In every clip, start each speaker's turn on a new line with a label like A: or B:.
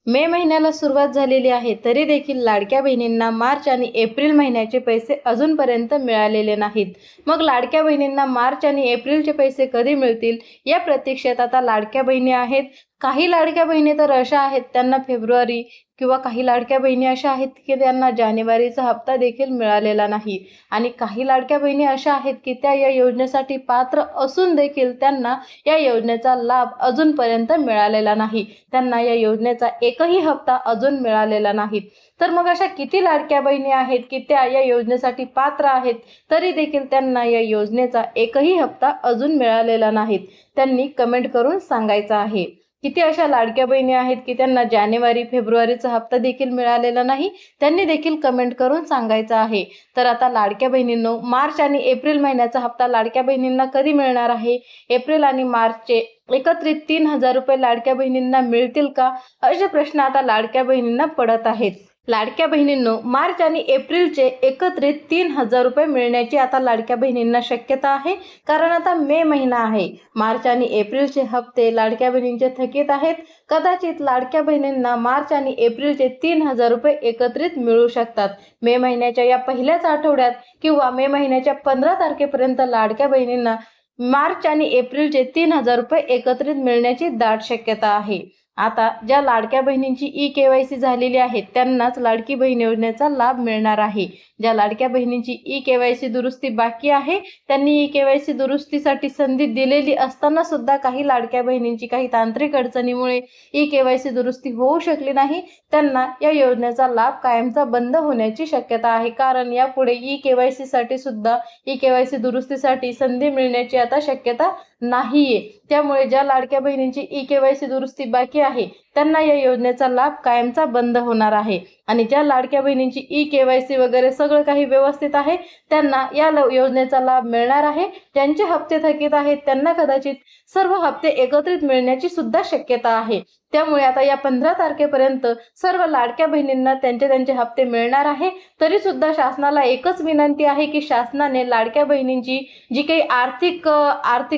A: मे महिन्याला सुरुवात झालेली आहे तरी देखील लाडक्या बहिणींना मार्च आणि एप्रिल महिन्याचे पैसे अजूनपर्यंत मिळालेले नाहीत। मग लाडक्या बहिणींना मार्च आणि एप्रिलचे पैसे कधी मिळतील या प्रतीक्षेत आता लाडक्या बहिणी आहेत। काही लाडक्या बहिणी तर अशा आहेत त्यांना फेब्रुवारी किंवा काही लाडक्या बहिणी अशा आहेत की त्यांना जानेवारीचा हप्ता देखील मिळालेला नाही आणि काही लाडक्या बहिणी अशा आहेत की त्या या योजनेसाठी पात्र असून देखील त्यांना या योजनेचा लाभ अजूनपर्यंत मिळालेला नाही। त्यांना या योजनेचा एकही हप्ता अजून मिळालेला नाही। तर मग अशा किती लाडक्या बहिणी आहेत की त्या या योजनेसाठी पात्र आहेत तरी देखील त्यांना या योजनेचा एकही हप्ता अजून मिळालेला नाही? त्यांनी कमेंट करून सांगायचं आहे। किती अशा लाडक्या बहिणी आहेत की त्यांना जानेवारी फेब्रुवारीचा हप्ता देखील मिळालेला नाही? त्यांनी देखील कमेंट करून सांगायचं आहे। तर आता लाडक्या बहिणींनो, मार्च आणि एप्रिल महिन्याचा हप्ता लाडक्या बहिणींना कधी मिळणार आहे? एप्रिल आणि मार्चचे एकत्रित 3000 रुपये लाडक्या बहिणींना मिळतील का? असे प्रश्न आता लाडक्या बहिणींना पडत आहेत। लाडक्या बहिणींनो, मार्च आणि एप्रिलचे एकत्रित 3000 रुपये मिळण्याची आता लाडक्या बहिणींना शक्यता आहे, कारण आता मे महिना आहे। मार्च आणि एप्रिलचे हप्ते लाडक्या बहिणींचे थकीत आहेत। कदाचित लाडक्या बहिणींना मार्च आणि एप्रिलचे 3000 रुपये एकत्रित मिळू शकतात। मे महिन्याच्या या पहिल्याच आठवड्यात किंवा मे महिन्याच्या 15 तारखेपर्यंत लाडक्या बहिणींना मार्च आणि एप्रिलचे 3000 रुपये एकत्रित मिळण्याची दाट शक्यता आहे। आता ज्या लाडक्या बहिणींची ई-केवायसी झालेली आहे त्यांनाच लाडकी बहीण योजनेचा लाभ मिळणार आहे। ज्या लाडक्या बहिणींची ई-केवायसी दुरुस्ती बाकी आहे त्यांनी ई-केवायसी दुरुस्तीसाठी संधी दिलेली असताना सुद्धा काही लाडक्या बहिणींची काही तांत्रिक अडचणीमुळे ई-केवायसी दुरुस्ती होऊ शकली नाही, त्यांना या योजनेचा लाभ कायमचा बंद होण्याची शक्यता आहे। कारण यापुढे ई-केवायसी साठी सुद्धा ई-केवायसी दुरुस्तीसाठी संधी मिळण्याची आता शक्यता नाहीये। त्यामुळे ज्या लाडक्या बहिणींची ई-केवायसी दुरुस्ती बाकी आहे त्यांना या योजनेचा लाभ कायमचा बंद होणार आहे आणि ज्या लाडक्या बहिणींची ई-केवायसी वगैरे सगळं काही व्यवस्थित आहे त्यांना या योजनेचा लाभ मिळणार आहे। ज्यांचे हप्ते थकीत आहेत त्यांना कदाचित सर्व हप्ते एकत्रित मिळण्याची सुद्धा शक्यता आहे। त्यामुळे आता या 15 तारखेपर्यंत सर्व लाडक्या बहिणींना त्यांचे हप्ते मिळणार आहे। तरी सुद्धा शासनाला एकच विनंती आहे की शासनाने लाडक्या बहिणींची जी काही आर्थिक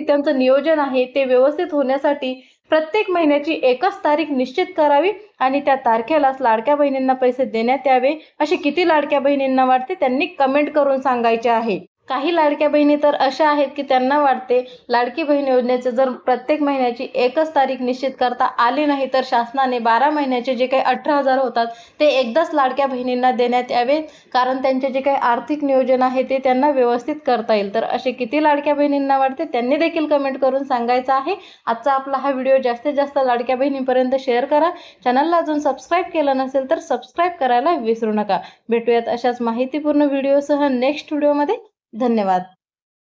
A: त्यांचं नियोजन आहे ते व्यवस्थित होण्यासाठी प्रत्येक महिन्याची एकच तारीख निश्चित करावी आणि त्या तारखेलाच लाडक्या बहिणींना पैसे देण्यात यावे अशी किती लाडक्या बहिणींना वाटते त्यांनी कमेंट करून सांगायचे आहे। काही लाडक्या बहिणी तर अशा आहेत की त्यांना वाटते लाडकी बहीण योजनेचे जर प्रत्येक महिन्याची एकच तारीख निश्चित करता आली नाही तर शासनाने 12 महिन्याचे जे काही 18,000 होतात ते एकदाच लाडक्या बहिणींना देण्यात यावे, कारण त्यांचे जे काही आर्थिक नियोजन आहे ते त्यांना व्यवस्थित करता येईल। तर असे किती लाडक्या बहिणींना वाटते त्यांनी देखील कमेंट करून सांगायचं आहे। आजचा आपला हा व्हिडिओ जास्तीत जास्त लाडक्या बहिणींपर्यंत शेअर करा। चॅनलला अजून सबस्क्राईब केलं नसेल तर सबस्क्राईब करायला विसरू नका। भेटूयात अशाच माहितीपूर्ण व्हिडिओसह नेक्स्ट व्हिडिओमध्ये। धन्यवाद।